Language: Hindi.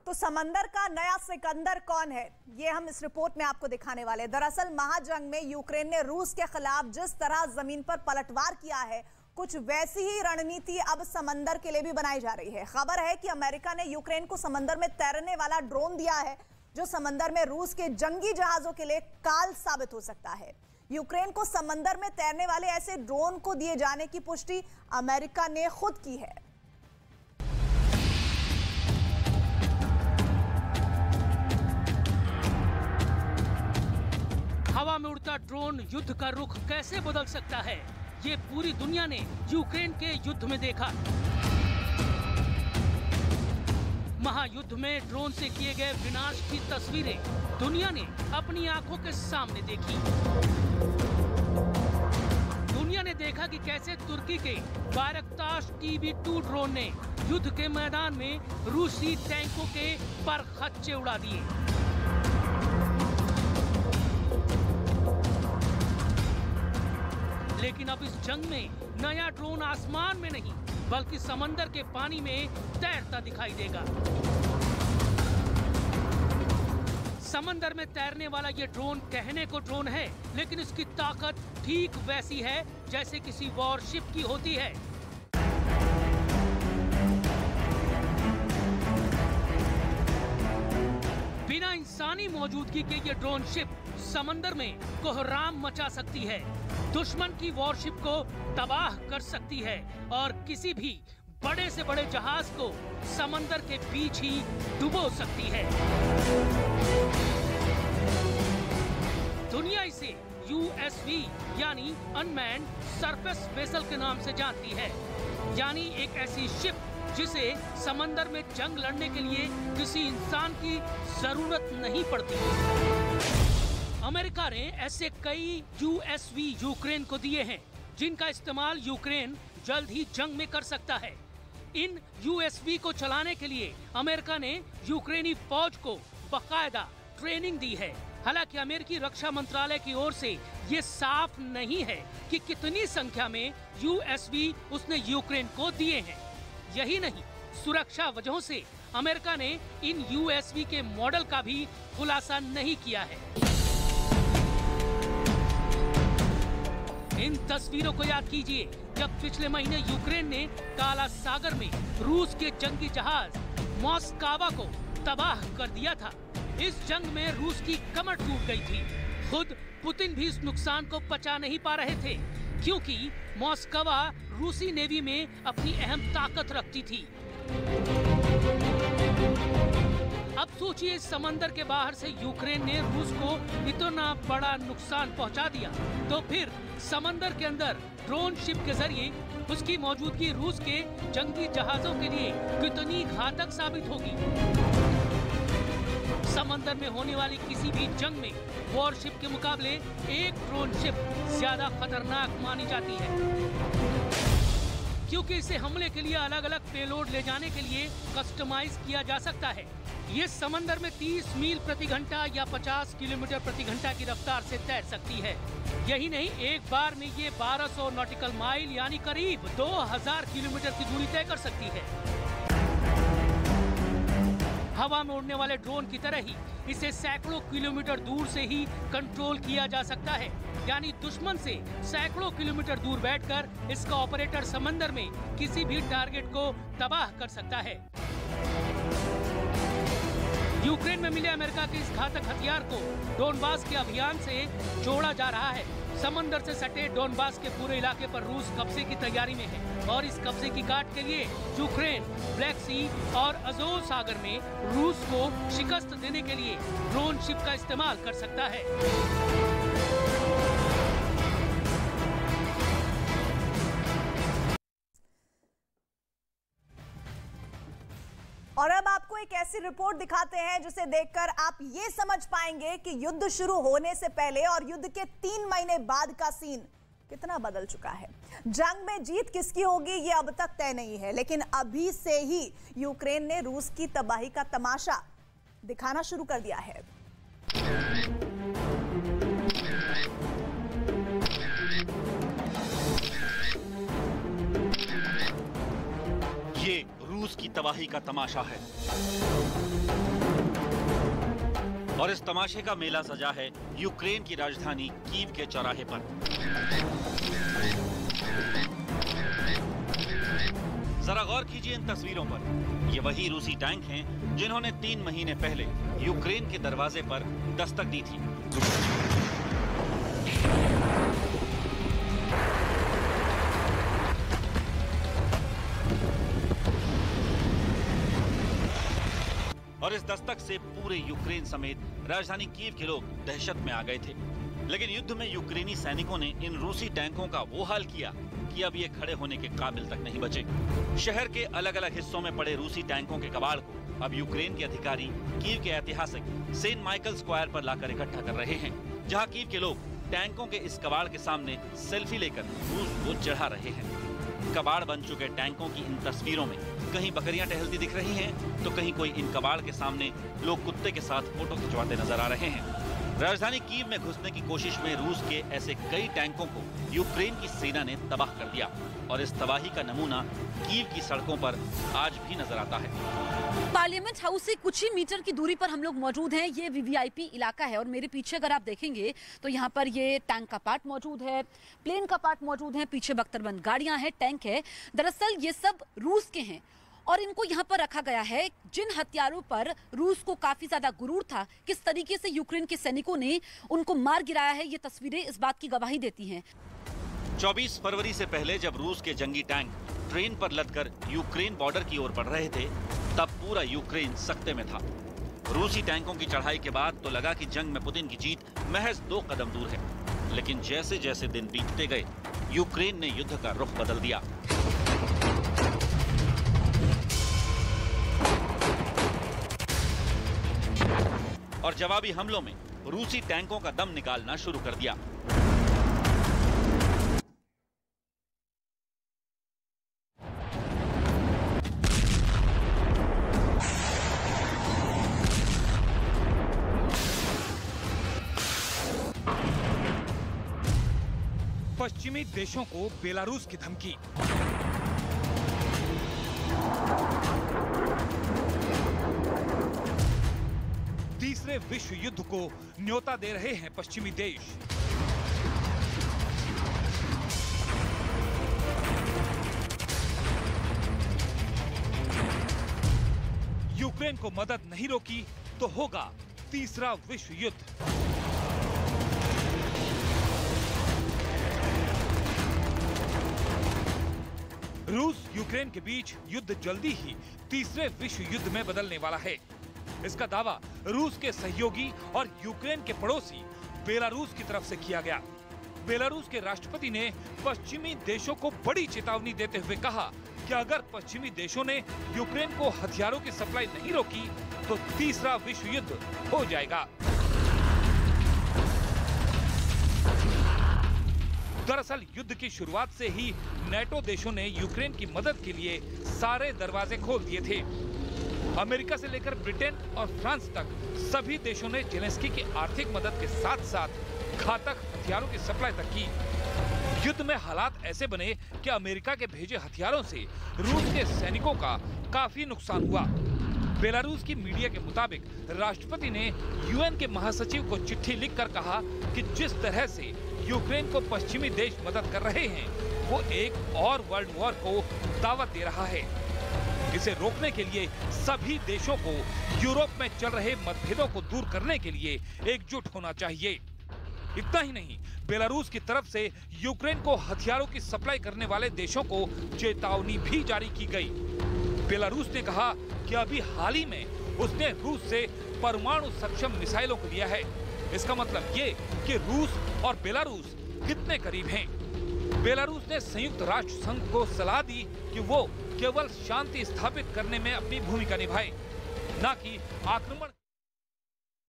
तो समंदर का नया सिकंदर कौन है, ये हम इस रिपोर्ट में आपको दिखाने वाले हैं। दरअसल महाजंग में यूक्रेन ने रूस के खिलाफ जिस तरह जमीन पर पलटवार किया है, कुछ वैसी ही रणनीति अब समंदर के लिए भी बनाई जा रही है। खबर है कि अमेरिका ने यूक्रेन को समंदर में तैरने वाला ड्रोन दिया है, जो समंदर में रूस के जंगी जहाजों के लिए काल साबित हो सकता है। यूक्रेन को समंदर में तैरने वाले ऐसे ड्रोन को दिए जाने की पुष्टि अमेरिका ने खुद की है। हवा में उड़ता ड्रोन युद्ध का रुख कैसे बदल सकता है, ये पूरी दुनिया ने यूक्रेन के युद्ध में देखा। महायुद्ध में ड्रोन से किए गए विनाश की तस्वीरें दुनिया ने अपनी आंखों के सामने देखी। दुनिया ने देखा कि कैसे तुर्की के बायरक्तार TB2 ड्रोन ने युद्ध के मैदान में रूसी टैंकों के पर खच्चे उड़ा दिए। लेकिन अब इस जंग में नया ड्रोन आसमान में नहीं बल्कि समंदर के पानी में तैरता दिखाई देगा। समंदर में तैरने वाला ये ड्रोन कहने को ड्रोन है, लेकिन इसकी ताकत ठीक वैसी है जैसे किसी वॉरशिप की होती है। बिना इंसानी मौजूदगी के ये ड्रोन शिप समंदर में कोहराम मचा सकती है, दुश्मन की वॉरशिप को तबाह कर सकती है और किसी भी बड़े से बड़े जहाज को समंदर के बीच ही डुबो सकती है। दुनिया इसे USV यानी अनमैन्ड सरफेस वेसल के नाम से जानती है, यानी एक ऐसी शिप जिसे समंदर में जंग लड़ने के लिए किसी इंसान की जरूरत नहीं पड़ती। अमेरिका ने ऐसे कई USV यूक्रेन को दिए हैं, जिनका इस्तेमाल यूक्रेन जल्द ही जंग में कर सकता है। इन USV को चलाने के लिए अमेरिका ने यूक्रेनी फौज को बाकायदा ट्रेनिंग दी है। हालांकि अमेरिकी रक्षा मंत्रालय की ओर से ये साफ नहीं है कि कितनी संख्या में USV उसने यूक्रेन को दिए हैं। यही नहीं, सुरक्षा वजहों से अमेरिका ने इन USV के मॉडल का भी खुलासा नहीं किया है। इन तस्वीरों को याद कीजिए, जब पिछले महीने यूक्रेन ने काला सागर में रूस के जंगी जहाज मॉस्कावा को तबाह कर दिया था। इस जंग में रूस की कमर टूट गई थी। खुद पुतिन भी इस नुकसान को पचा नहीं पा रहे थे, क्योंकि मॉस्कावा रूसी नेवी में अपनी अहम ताकत रखती थी। अब सोचिए, समंदर के बाहर से यूक्रेन ने रूस को इतना बड़ा नुकसान पहुंचा दिया, तो फिर समंदर के अंदर ड्रोन शिप के जरिए उसकी मौजूदगी रूस के जंगी जहाजों के लिए कितनी घातक साबित होगी। समंदर में होने वाली किसी भी जंग में वॉरशिप के मुकाबले एक ड्रोन शिप ज्यादा खतरनाक मानी जाती है, क्योंकि इसे हमले के लिए अलग अलग पेलोड ले जाने के लिए कस्टमाइज किया जा सकता है। ये समंदर में 30 मील प्रति घंटा या 50 किलोमीटर प्रति घंटा की रफ्तार से तैर सकती है। यही नहीं, एक बार में ये 1200 नॉटिकल माइल यानी करीब 2000 किलोमीटर की दूरी तय कर सकती है। हवा में उड़ने वाले ड्रोन की तरह ही इसे सैकड़ों किलोमीटर दूर से ही कंट्रोल किया जा सकता है, यानी दुश्मन से सैकड़ों किलोमीटर दूर बैठकर इसका ऑपरेटर समंदर में किसी भी टारगेट को तबाह कर सकता है। यूक्रेन में मिले अमेरिका के इस घातक हथियार को डोनबास के अभियान से जोड़ा जा रहा है। समंदर से सटे डोनबास के पूरे इलाके पर रूस कब्जे की तैयारी में है और इस कब्जे की काट के लिए यूक्रेन ब्लैक सी और अजोव सागर में रूस को शिकस्त देने के लिए ड्रोन शिप का इस्तेमाल कर सकता है। और अब आपको एक ऐसी रिपोर्ट दिखाते हैं जिसे देखकर आप ये समझ पाएंगे कि युद्ध शुरू होने से पहले और युद्ध के 3 महीने बाद का सीन कितना बदल चुका है। जंग में जीत किसकी होगी ये अब तक तय नहीं है, लेकिन अभी से ही यूक्रेन ने रूस की तबाही का तमाशा दिखाना शुरू कर दिया है। ये रूस की की तबाही का तमाशा है और इस तमाशे का मेला सजा है यूक्रेन की राजधानी कीव के चौराहे पर। जरा गौर कीजिए इन तस्वीरों पर। ये वही रूसी टैंक हैं जिन्होंने 3 महीने पहले यूक्रेन के दरवाजे पर दस्तक दी थी। और इस दस्तक से पूरे यूक्रेन समेत राजधानी कीव के लोग दहशत में आ गए थे। लेकिन युद्ध में यूक्रेनी सैनिकों ने इन रूसी टैंकों का वो हाल किया कि अब ये खड़े होने के काबिल तक नहीं बचे। शहर के अलग अलग हिस्सों में पड़े रूसी टैंकों के कबाड़ को अब यूक्रेन के अधिकारी कीव के ऐतिहासिक सेंट माइकल स्क्वायर पर लाकर इकट्ठा कर रहे हैं, जहां कीव के लोग टैंकों के इस कबाड़ के सामने सेल्फी लेकर रूस को चढ़ा रहे हैं। कबाड़ बन चुके टैंकों की इन तस्वीरों में कहीं बकरियां टहलती दिख रही हैं, तो कहीं कोई इन कबाड़ के सामने लोग कुत्ते के साथ फोटो खिंचवाते नजर आ रहे हैं। राजधानी कीव में घुसने की कोशिश में रूस के ऐसे कई टैंकों को यूक्रेन की सेना ने तबाह कर दिया और इस तबाही का नमूना कीव की सड़कों पर आज भी नजर आता है। पार्लियामेंट हाउस से कुछ ही मीटर की दूरी पर हम लोग मौजूद हैं। ये वीवीआईपी इलाका है और मेरे पीछे अगर आप देखेंगे तो यहाँ पर ये टैंक का पार्ट मौजूद है, प्लेन का पार्ट मौजूद है, पीछे बख्तरबंद गाड़ियां हैं, टैंक है। दरअसल ये सब रूस के हैं और इनको यहाँ पर रखा गया है। जिन हथियारों पर रूस को काफी ज्यादा गुरूर था, किस तरीके से यूक्रेन के सैनिकों ने उनको मार गिराया है, ये तस्वीरें इस बात की गवाही देती हैं। 24 फरवरी से पहले जब रूस के जंगी टैंक ट्रेन पर लदकर यूक्रेन बॉर्डर की ओर बढ़ रहे थे, तब पूरा यूक्रेन सख्ते में था। रूसी टैंकों की चढ़ाई के बाद तो लगा कि जंग में पुतिन की जीत महज 2 कदम दूर है। लेकिन जैसे जैसे दिन बीतते गए, यूक्रेन ने युद्ध का रुख बदल दिया। और जवाबी हमलों में रूसी टैंकों का दम निकालना शुरू कर दिया। पश्चिमी देशों को बेलारूस की धमकी। तीसरे विश्व युद्ध को न्योता दे रहे हैं पश्चिमी देश। यूक्रेन को मदद नहीं रोकी तो होगा तीसरा विश्व युद्ध। रूस यूक्रेन के बीच युद्ध जल्दी ही तीसरे विश्व युद्ध में बदलने वाला है। इसका दावा रूस के सहयोगी और यूक्रेन के पड़ोसी बेलारूस की तरफ से किया गया। बेलारूस के राष्ट्रपति ने पश्चिमी देशों को बड़ी चेतावनी देते हुए कहा कि अगर पश्चिमी देशों ने यूक्रेन को हथियारों की सप्लाई नहीं रोकी तो तीसरा विश्व युद्ध हो जाएगा। दरअसल युद्ध की शुरुआत से ही नेटो देशों ने यूक्रेन की मदद के लिए सारे दरवाजे खोल दिए थे। अमेरिका से लेकर ब्रिटेन और फ्रांस तक सभी देशों ने जेलेंस्की की आर्थिक मदद के साथ साथ घातक हथियारों की सप्लाई तक की। युद्ध में हालात ऐसे बने कि अमेरिका के भेजे हथियारों से रूस के सैनिकों का काफी नुकसान हुआ। बेलारूस की मीडिया के मुताबिक राष्ट्रपति ने यूएन के महासचिव को चिट्ठी लिखकर कहा कि जिस तरह से यूक्रेन को पश्चिमी देश मदद कर रहे हैं, वो एक और वर्ल्ड वॉर को दावत दे रहा है। इसे रोकने के लिए सभी देशों को यूरोप में चल रहे मतभेदों को दूर करने के लिए एकजुट होना चाहिए। इतना ही नहीं, बेलारूस की तरफ से यूक्रेन को हथियारों की सप्लाई करने वाले देशों को चेतावनी भी जारी की गई। बेलारूस ने कहा कि अभी हाल ही में उसने रूस से परमाणु सक्षम मिसाइलों को लिया है। इसका मतलब ये कि रूस और बेलारूस कितने करीब हैं। बेलारूस ने संयुक्त राष्ट्र संघ को सलाह दी कि वो केवल शांति स्थापित करने में अपनी भूमिका निभाए, न कि आक्रमण